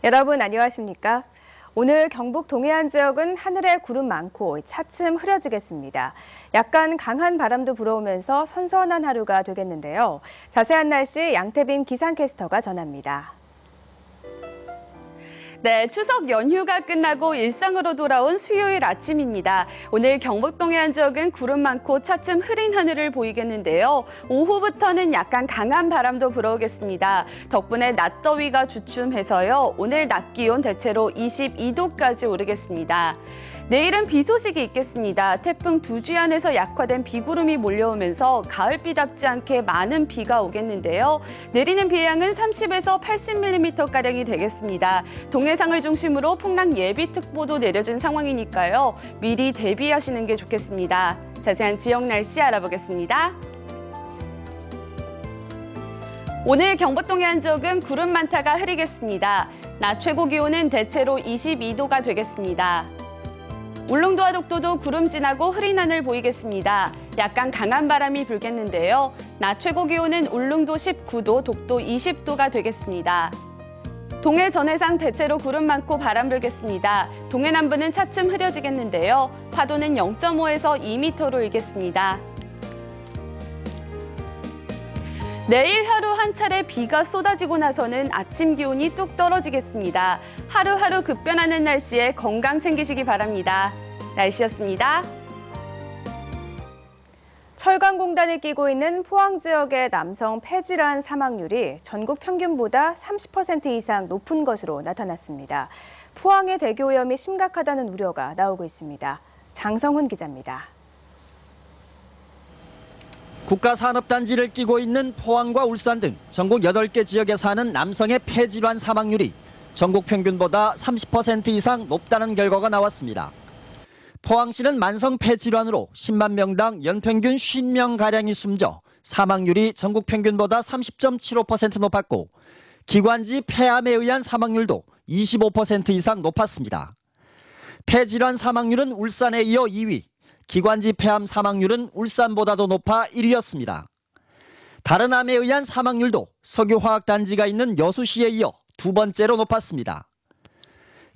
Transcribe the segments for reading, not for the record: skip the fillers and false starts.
여러분 안녕하십니까? 오늘 경북 동해안 지역은 하늘에 구름 많고 차츰 흐려지겠습니다. 약간 강한 바람도 불어오면서 선선한 하루가 되겠는데요. 자세한 날씨 양태빈 기상캐스터가 전합니다. 네, 추석 연휴가 끝나고 일상으로 돌아온 수요일 아침입니다. 오늘 경북 동해안 지역은 구름 많고 차츰 흐린 하늘을 보이겠는데요. 오후부터는 약간 강한 바람도 불어오겠습니다. 덕분에 낮더위가 주춤해서요. 오늘 낮 기온 대체로 22도까지 오르겠습니다. 내일은 비 소식이 있겠습니다. 태풍 두지안에서 약화된 비구름이 몰려오면서 가을비답지 않게 많은 비가 오겠는데요. 내리는 비의 양은 30에서 80mm가량이 되겠습니다. 동해상을 중심으로 풍랑 예비특보도 내려진 상황이니까요. 미리 대비하시는 게 좋겠습니다. 자세한 지역 날씨 알아보겠습니다. 오늘 경북 동해안 지역은 구름 많다가 흐리겠습니다. 낮 최고 기온은 대체로 22도가 되겠습니다. 울릉도와 독도도 구름 진하고 흐린 하늘 보이겠습니다. 약간 강한 바람이 불겠는데요. 낮 최고 기온은 울릉도 19도, 독도 20도가 되겠습니다. 동해 전해상 대체로 구름 많고 바람 불겠습니다. 동해 남부는 차츰 흐려지겠는데요. 파도는 0.5에서 2m로 일겠습니다. 내일 하루 한 차례 비가 쏟아지고 나서는 아침 기온이 뚝 떨어지겠습니다. 하루하루 급변하는 날씨에 건강 챙기시기 바랍니다. 날씨였습니다. 철강공단을 끼고 있는 포항 지역의 남성 폐질환 사망률이 전국 평균보다 30% 이상 높은 것으로 나타났습니다. 포항의 대기오염이 심각하다는 우려가 나오고 있습니다. 장성훈 기자입니다. 국가산업단지를 끼고 있는 포항과 울산 등 전국 8개 지역에 사는 남성의 폐질환 사망률이 전국 평균보다 30% 이상 높다는 결과가 나왔습니다. 포항시는 만성 폐질환으로 10만 명당 연평균 50명가량이 숨져 사망률이 전국 평균보다 30.75% 높았고 기관지 폐암에 의한 사망률도 25% 이상 높았습니다. 폐질환 사망률은 울산에 이어 2위, 기관지 폐암 사망률은 울산보다도 높아 1위였습니다. 다른 암에 의한 사망률도 석유화학단지가 있는 여수시에 이어 두 번째로 높았습니다.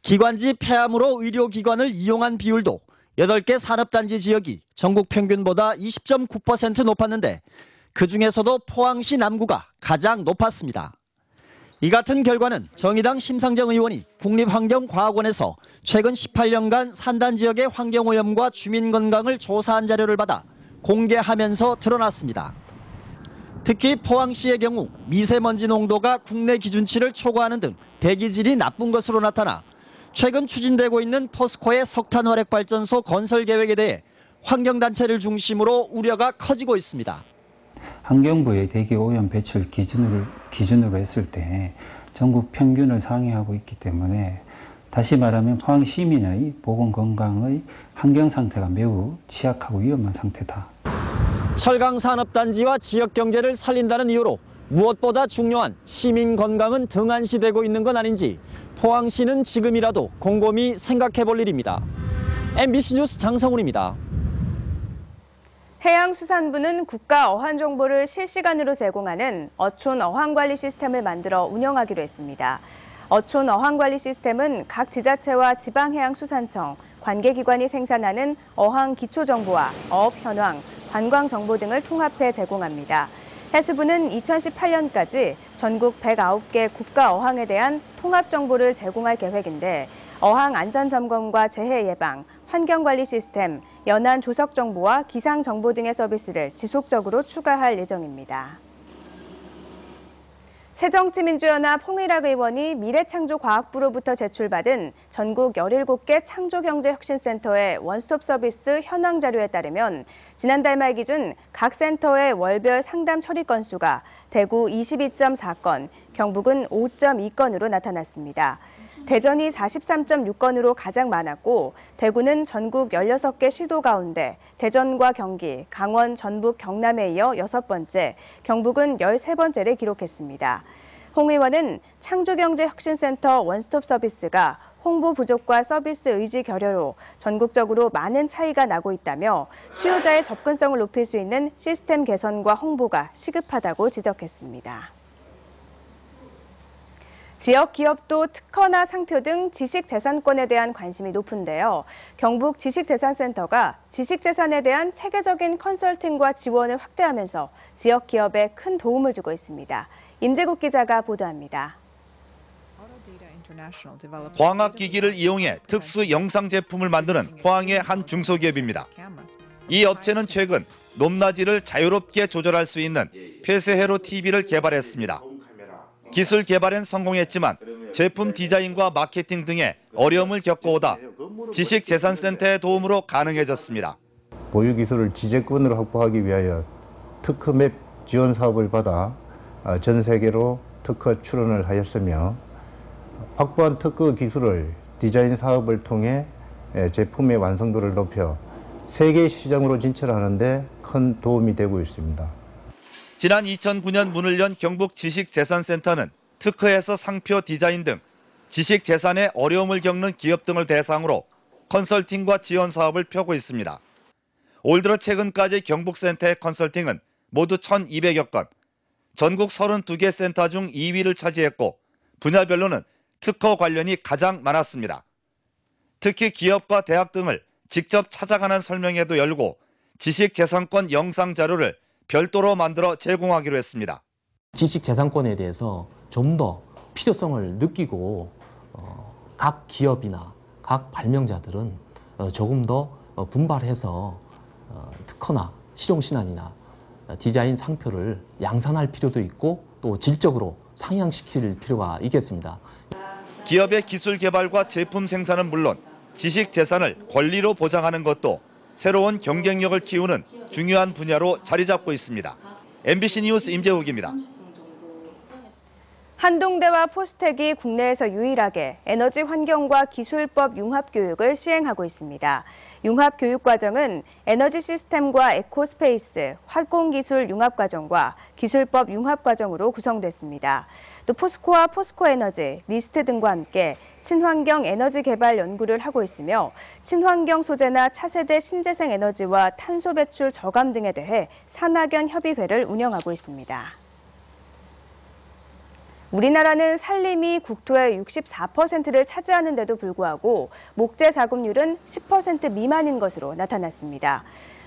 기관지 폐암으로 의료기관을 이용한 비율도 8개 산업단지 지역이 전국 평균보다 20.9% 높았는데 그중에서도 포항시 남구가 가장 높았습니다. 이 같은 결과는 정의당 심상정 의원이 국립환경과학원에서 최근 18년간 산단 지역의 환경오염과 주민 건강을 조사한 자료를 받아 공개하면서 드러났습니다. 특히 포항시의 경우 미세먼지 농도가 국내 기준치를 초과하는 등 대기질이 나쁜 것으로 나타나 최근 추진되고 있는 포스코의 석탄화력발전소 건설 계획에 대해 환경단체를 중심으로 우려가 커지고 있습니다. 환경부의 대기오염 배출 기준으로 했을 때 전국 평균을 상회하고 있기 때문에 다시 말하면 포항 시민의 보건건강의 환경 상태가 매우 취약하고 위험한 상태다. 철강산업단지와 지역경제를 살린다는 이유로 무엇보다 중요한 시민 건강은 등한시되고 있는 건 아닌지 포항시는 지금이라도 곰곰이 생각해 볼 일입니다. MBC 뉴스 장성훈입니다. 해양수산부는 국가 어한 정보를 실시간으로 제공하는 어촌 어항관리 시스템을 만들어 운영하기로 했습니다. 어촌 어항관리 시스템은 각 지자체와 지방해양수산청, 관계기관이 생산하는 어항 기초정보와 어업 현황, 관광 정보 등을 통합해 제공합니다. 해수부는 2018년까지 전국 109개 국가 어항에 대한 통합 정보를 제공할 계획인데 어항 안전점검과 재해 예방, 환경관리 시스템, 연안 조석 정보와 기상 정보 등의 서비스를 지속적으로 추가할 예정입니다. 새정치민주연합 홍일학 의원이 미래창조과학부로부터 제출받은 전국 17개 창조경제혁신센터의 원스톱 서비스 현황 자료에 따르면 지난달 말 기준 각 센터의 월별 상담 처리 건수가 대구 22.4건, 경북은 5.2건으로 나타났습니다. 대전이 43.6건으로 가장 많았고 대구는 전국 16개 시도 가운데 대전과 경기, 강원, 전북, 경남에 이어 6번째, 경북은 13번째를 기록했습니다. 홍 의원은 창조경제혁신센터 원스톱 서비스가 홍보 부족과 서비스 의지 결여로 전국적으로 많은 차이가 나고 있다며 수요자의 접근성을 높일 수 있는 시스템 개선과 홍보가 시급하다고 지적했습니다. 지역 기업도 특허나 상표 등 지식재산권에 대한 관심이 높은데요. 경북 지식재산센터가 지식재산에 대한 체계적인 컨설팅과 지원을 확대하면서 지역 기업에 큰 도움을 주고 있습니다. 임재국 기자가 보도합니다. 광학기기를 이용해 특수 영상 제품을 만드는 포항의 한 중소기업입니다. 이 업체는 최근 높낮이를 자유롭게 조절할 수 있는 폐쇄회로 TV를 개발했습니다. 기술 개발엔 성공했지만 제품 디자인과 마케팅 등의 어려움을 겪어오다 지식재산센터의 도움으로 가능해졌습니다. 보유 기술을 지재권으로 확보하기 위하여 특허맵 지원 사업을 받아 전 세계로 특허 출원을 하였으며 확보한 특허 기술을 디자인 사업을 통해 제품의 완성도를 높여 세계 시장으로 진출하는 데 큰 도움이 되고 있습니다. 지난 2009년 문을 연 경북 지식재산센터는 특허에서 상표 디자인 등 지식재산에 어려움을 겪는 기업 등을 대상으로 컨설팅과 지원 사업을 펴고 있습니다. 올 들어 최근까지 경북센터의 컨설팅은 모두 1,200여 건, 전국 32개 센터 중 2위를 차지했고 분야별로는 특허 관련이 가장 많았습니다. 특히 기업과 대학 등을 직접 찾아가는 설명회도 열고 지식재산권 영상 자료를 별도로 만들어 제공하기로 했습니다. 지식재산권에 대해서 좀 더 필요성을 느끼고 각 기업이나 각 발명자들은 조금 더 분발해서 특허나 실용신안이나 디자인 상표를 양산할 필요도 있고 또 질적으로 상향시킬 필요가 있겠습니다. 기업의 기술 개발과 제품 생산은 물론 지식재산을 권리로 보장하는 것도 새로운 경쟁력을 키우는 중요한 분야로 자리 잡고 있습니다. MBC 뉴스 임재욱입니다. 한동대와 포스텍이 국내에서 유일하게 에너지 환경과 기술법 융합 교육을 시행하고 있습니다. 융합 교육 과정은 에너지 시스템과 에코스페이스, 화공기술 융합 과정과 기술법 융합 과정으로 구성됐습니다. 또 포스코와 포스코에너지, 리스트 등과 함께 친환경 에너지 개발 연구를 하고 있으며 친환경 소재나 차세대 신재생 에너지와 탄소 배출 저감 등에 대해 산학연 협의회를 운영하고 있습니다. 우리나라는 산림이 국토의 64%를 차지하는데도 불구하고 목재 자급률은 10% 미만인 것으로 나타났습니다.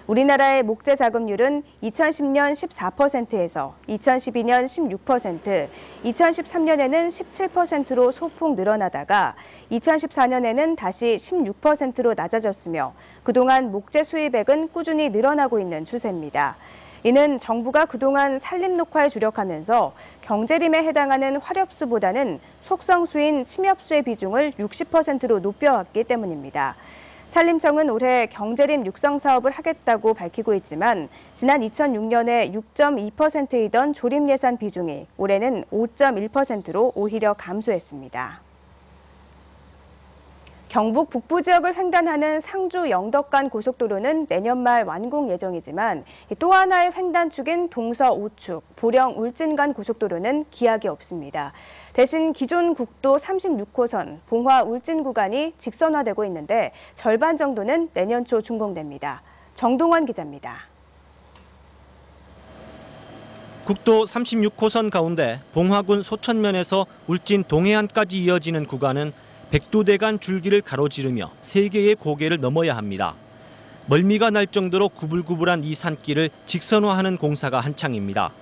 우리나라의 목재 자급률은 2010년 14%에서 2012년 16%, 2013년에는 17%로 소폭 늘어나다가 2014년에는 다시 16%로 낮아졌으며 그동안 목재 수입액은 꾸준히 늘어나고 있는 추세입니다. 이는 정부가 그동안 산림 녹화에 주력하면서 경제림에 해당하는 화렵수보다는 속성수인 침엽수의 비중을 60%로 높여왔기 때문입니다. 산림청은 올해 경제림 육성 사업을 하겠다고 밝히고 있지만 지난 2006년에 6.2%이던 조림 예산 비중이 올해는 5.1%로 오히려 감소했습니다. 경북 북부 지역을 횡단하는 상주 영덕간 고속도로는 내년 말 완공 예정이지만 또 하나의 횡단축인 동서 우측, 보령 울진간 고속도로는 기약이 없습니다. 대신 기존 국도 36호선 봉화 울진 구간이 직선화되고 있는데 절반 정도는 내년 초 준공됩니다. 정동원 기자입니다. 국도 36호선 가운데 봉화군 소천면에서 울진 동해안까지 이어지는 구간은 백두대간 줄기를 가로지르며 3개의 고개를 넘어야 합니다. 멀미가 날 정도로 구불구불한 이 산길을 직선화하는 공사가 한창입니다.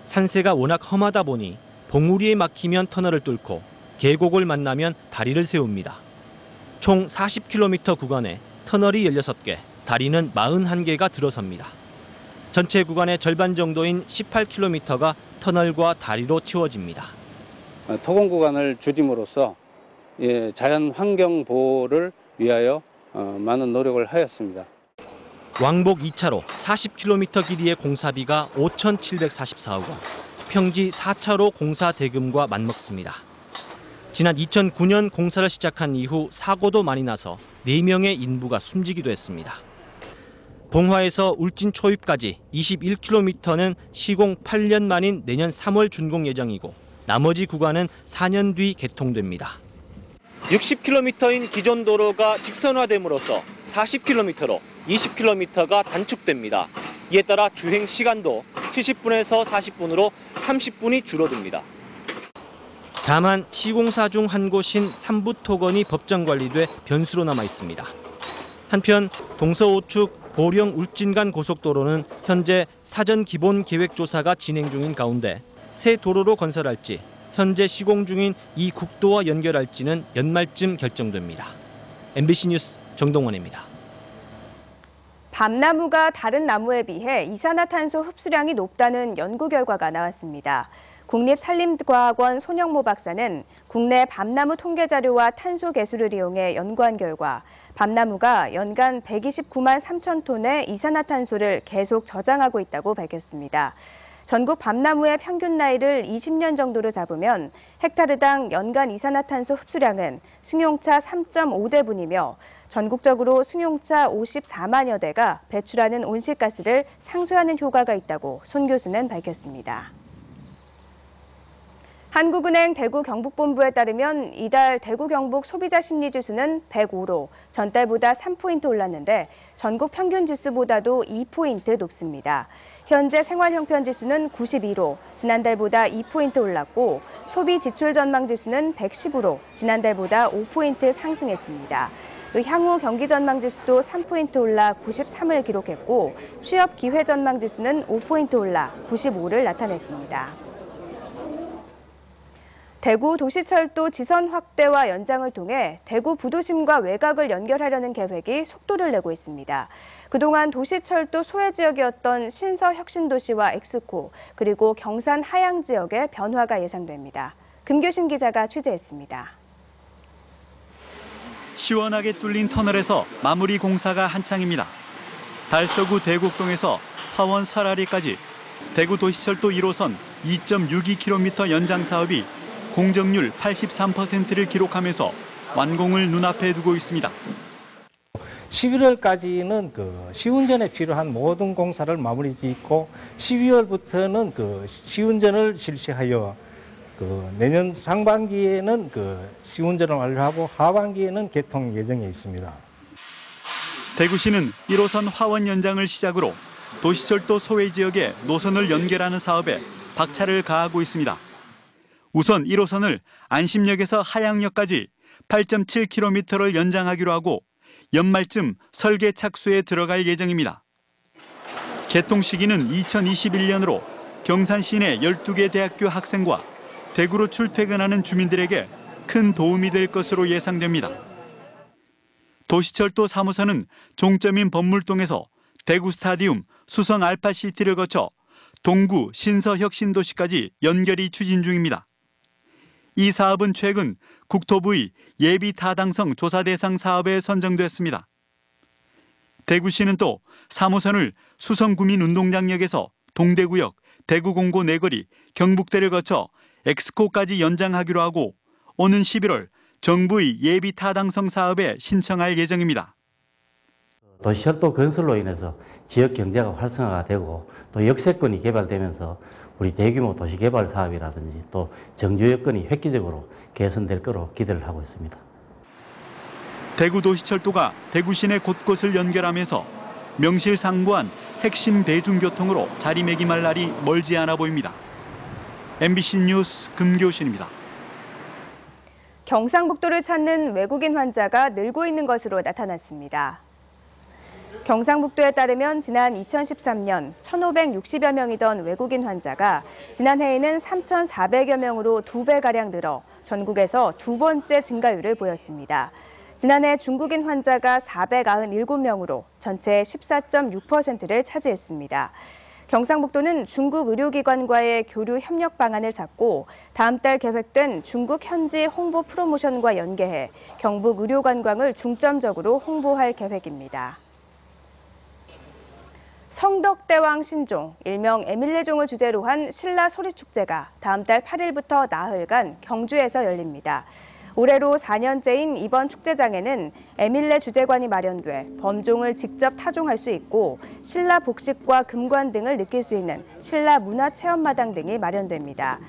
산세가 워낙 험하다 보니 봉우리에 막히면 터널을 뚫고 계곡을 만나면 다리를 세웁니다. 총 40km 구간에 터널이 16개, 다리는 41개가 들어섭니다. 전체 구간의 절반 정도인 18km가 터널과 다리로 채워집니다. 토공 구간을 줄임으로써 자연 환경 보호를 위하여 많은 노력을 하였습니다. 왕복 2차로 40km 길이의 공사비가 5,744억 원, 평지 4차로 공사 대금과 맞먹습니다. 지난 2009년 공사를 시작한 이후 사고도 많이 나서 4명의 인부가 숨지기도 했습니다. 봉화에서 울진 초입까지 21km는 시공 8년 만인 내년 3월 준공 예정이고 나머지 구간은 4년 뒤 개통됩니다. 60km인 기존 도로가 직선화됨으로써 40km로 20km가 단축됩니다. 이에 따라 주행 시간도 70분에서 40분으로 30분이 줄어듭니다. 다만 시공사 중 한 곳인 삼부토건이 법정 관리돼 변수로 남아 있습니다. 한편 동서우측 보령 울진 간 고속도로는 현재 사전 기본 계획 조사가 진행 중인 가운데 새 도로로 건설할지 현재 시공 중인 이 국도와 연결할지는 연말쯤 결정됩니다. MBC 뉴스 정동원입니다. 밤나무가 다른 나무에 비해 이산화탄소 흡수량이 높다는 연구 결과가 나왔습니다. 국립산림과학원 손영모 박사는 국내 밤나무 통계 자료와 탄소 계수를 이용해 연구한 결과 밤나무가 연간 129만 3천 톤의 이산화탄소를 계속 저장하고 있다고 밝혔습니다. 전국 밤나무의 평균 나이를 20년 정도로 잡으면 헥타르당 연간 이산화탄소 흡수량은 승용차 3.5대분이며 전국적으로 승용차 54만여 대가 배출하는 온실가스를 상쇄하는 효과가 있다고 손 교수는 밝혔습니다. 한국은행 대구 경북본부에 따르면 이달 대구 경북 소비자 심리지수는 105로 전달보다 3포인트 올랐는데 전국 평균 지수보다도 2포인트 높습니다. 현재 생활형편지수는 92로 지난달보다 2포인트 올랐고 소비 지출 전망 지수는 110으로 지난달보다 5포인트 상승했습니다. 또 향후 경기 전망 지수도 3포인트 올라 93을 기록했고 취업 기회 전망 지수는 5포인트 올라 95를 나타냈습니다. 대구 도시철도 지선 확대와 연장을 통해 대구 부도심과 외곽을 연결하려는 계획이 속도를 내고 있습니다. 그동안 도시철도 소외 지역이었던 신서혁신도시와 엑스코 그리고 경산 하양 지역의 변화가 예상됩니다. 금교신 기자가 취재했습니다. 시원하게 뚫린 터널에서 마무리 공사가 한창입니다. 달서구 대곡동에서 화원 설아리까지 대구 도시철도 1호선 2.62km 연장 사업이 공정률 83%를 기록하면서 완공을 눈앞에 두고 있습니다. 11월까지는 시운전에 필요한 모든 공사를 마무리 짓고 12월부터는 시운전을 실시하여 내년 상반기에는 시운전을 완료하고 하반기에는 개통 예정에 있습니다. 대구시는 1호선 화원 연장을 시작으로 도시철도 소외 지역의 노선을 연결하는 사업에 박차를 가하고 있습니다. 우선 1호선을 안심역에서 하양역까지 8.7km를 연장하기로 하고 연말쯤 설계 착수에 들어갈 예정입니다. 개통 시기는 2021년으로 경산 시내 12개 대학교 학생과 대구로 출퇴근하는 주민들에게 큰 도움이 될 것으로 예상됩니다. 도시철도 3호선은 종점인 범물동에서 대구 스타디움, 수성 알파시티를 거쳐 동구 신서혁신도시까지 연결이 추진 중입니다. 이 사업은 최근 국토부의 예비 타당성 조사 대상 사업에 선정됐습니다. 대구시는 또 3호선을 수성구민운동장역에서 동대구역, 대구공고 내거리, 경북대를 거쳐 엑스코까지 연장하기로 하고 오는 11월 정부의 예비 타당성 사업에 신청할 예정입니다. 도시철도 건설로 인해서 지역 경제가 활성화가 되고 또 역세권이 개발되면서 우리 대규모 도시개발 사업이라든지 또 정주 여건이 획기적으로 개선될 거로 기대를 하고 있습니다. 대구 도시철도가 대구 시내 곳곳을 연결하면서 명실상부한 핵심 대중교통으로 자리매김할 날이 멀지 않아 보입니다. MBC 뉴스 금교신입니다. 경상북도를 찾는 외국인 환자가 늘고 있는 것으로 나타났습니다. 경상북도에 따르면 지난 2013년 1,560여 명이던 외국인 환자가 지난해에는 3,400여 명으로 2배가량 늘어 전국에서 두 번째 증가율을 보였습니다. 지난해 중국인 환자가 497명으로 전체의 14.6%를 차지했습니다. 경상북도는 중국 의료기관과의 교류 협력 방안을 잡고 다음 달 계획된 중국 현지 홍보 프로모션과 연계해 경북 의료관광을 중점적으로 홍보할 계획입니다. 성덕대왕 신종, 일명 에밀레종을 주제로 한 신라 소리축제가 다음 달 8일부터 나흘간 경주에서 열립니다. 올해로 4년째인 이번 축제장에는 에밀레 주제관이 마련돼 범종을 직접 타종할 수 있고 신라 복식과 금관 등을 느낄 수 있는 신라 문화체험마당 등이 마련됩니다.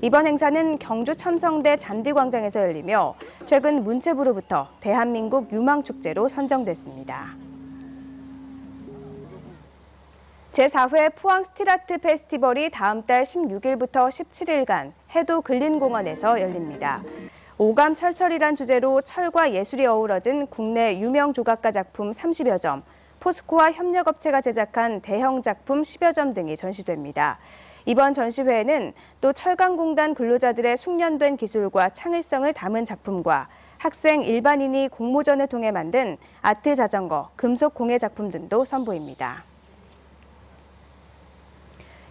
이번 행사는 경주 첨성대 잔디광장에서 열리며 최근 문체부로부터 대한민국 유망축제로 선정됐습니다. 제4회 포항 스틸아트 페스티벌이 다음 달 16일부터 17일간 해도 근린공원에서 열립니다. 오감 철철이란 주제로 철과 예술이 어우러진 국내 유명 조각가 작품 30여 점, 포스코와 협력업체가 제작한 대형 작품 10여 점 등이 전시됩니다. 이번 전시회에는 또 철강공단 근로자들의 숙련된 기술과 창의성을 담은 작품과 학생 일반인이 공모전을 통해 만든 아트 자전거, 금속 공예 작품 등도 선보입니다.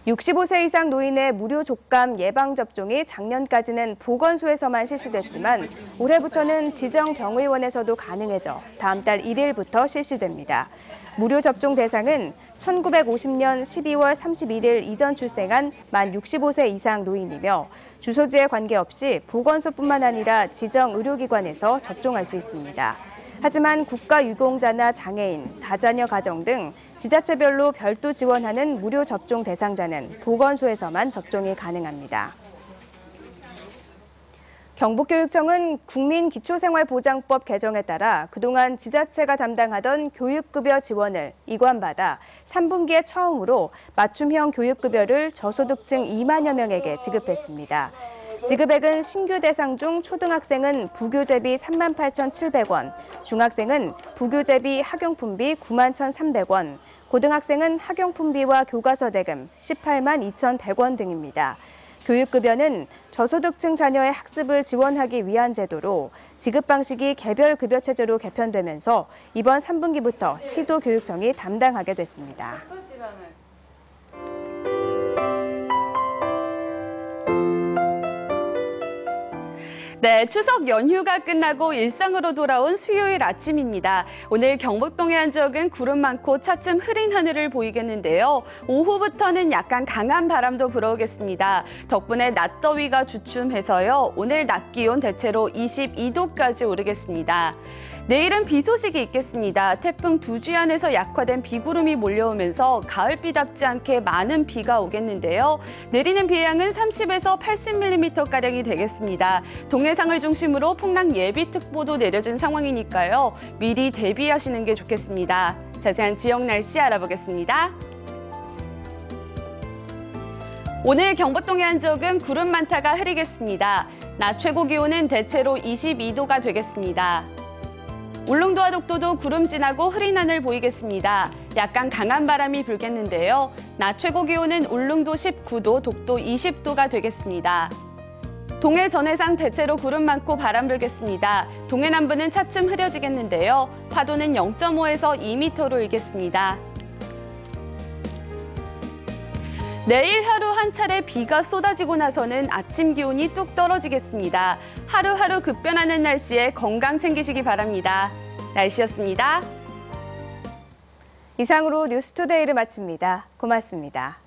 65세 이상 노인의 무료 족감 예방접종이 작년까지는 보건소에서만 실시됐지만 올해부터는 지정 병의원에서도 가능해져 다음 달 1일부터 실시됩니다. 무료 접종 대상은 1950년 12월 31일 이전 출생한 만 65세 이상 노인이며 주소지에 관계없이 보건소뿐만 아니라 지정 의료기관에서 접종할 수 있습니다. 하지만 국가유공자나 장애인, 다자녀 가정 등 지자체별로 별도 지원하는 무료 접종 대상자는 보건소에서만 접종이 가능합니다. 경북교육청은 국민기초생활보장법 개정에 따라 그동안 지자체가 담당하던 교육급여 지원을 이관받아 3분기에 처음으로 맞춤형 교육급여를 저소득층 2만여 명에게 지급했습니다. 지급액은 신규 대상 중 초등학생은 부교재비 38,700원, 중학생은 부교재비 학용품비 91,300원, 고등학생은 학용품비와 교과서 대금 18만 2,100원 등입니다. 교육급여는 저소득층 자녀의 학습을 지원하기 위한 제도로 지급 방식이 개별 급여 체제로 개편되면서 이번 3분기부터 시도교육청이 담당하게 됐습니다. 네, 추석 연휴가 끝나고 일상으로 돌아온 수요일 아침입니다. 오늘 경북동해 한 지역은 구름 많고 차츰 흐린 하늘을 보이겠는데요. 오후부터는 약간 강한 바람도 불어오겠습니다. 덕분에 낮더위가 주춤해서요. 오늘 낮 기온 대체로 22도까지 오르겠습니다. 내일은 비 소식이 있겠습니다. 태풍 두지안에서 약화된 비구름이 몰려오면서 가을비답지 않게 많은 비가 오겠는데요. 내리는 비의 양은 30에서 80mm가량이 되겠습니다. 동해상을 중심으로 풍랑 예비특보도 내려진 상황이니까요. 미리 대비하시는 게 좋겠습니다. 자세한 지역 날씨 알아보겠습니다. 오늘 경북동해 한 지역은 구름 많다가 흐리겠습니다. 낮 최고 기온은 대체로 22도가 되겠습니다. 울릉도와 독도도 구름 진하고 흐린 하늘 보이겠습니다. 약간 강한 바람이 불겠는데요. 낮 최고 기온은 울릉도 19도, 독도 20도가 되겠습니다. 동해 전해상 대체로 구름 많고 바람 불겠습니다. 동해 남부는 차츰 흐려지겠는데요. 파도는 0.5에서 2m로 일겠습니다. 내일 하루 한 차례 비가 쏟아지고 나서는 아침 기온이 뚝 떨어지겠습니다. 하루하루 급변하는 날씨에 건강 챙기시기 바랍니다. 날씨였습니다. 이상으로 뉴스투데이를 마칩니다. 고맙습니다.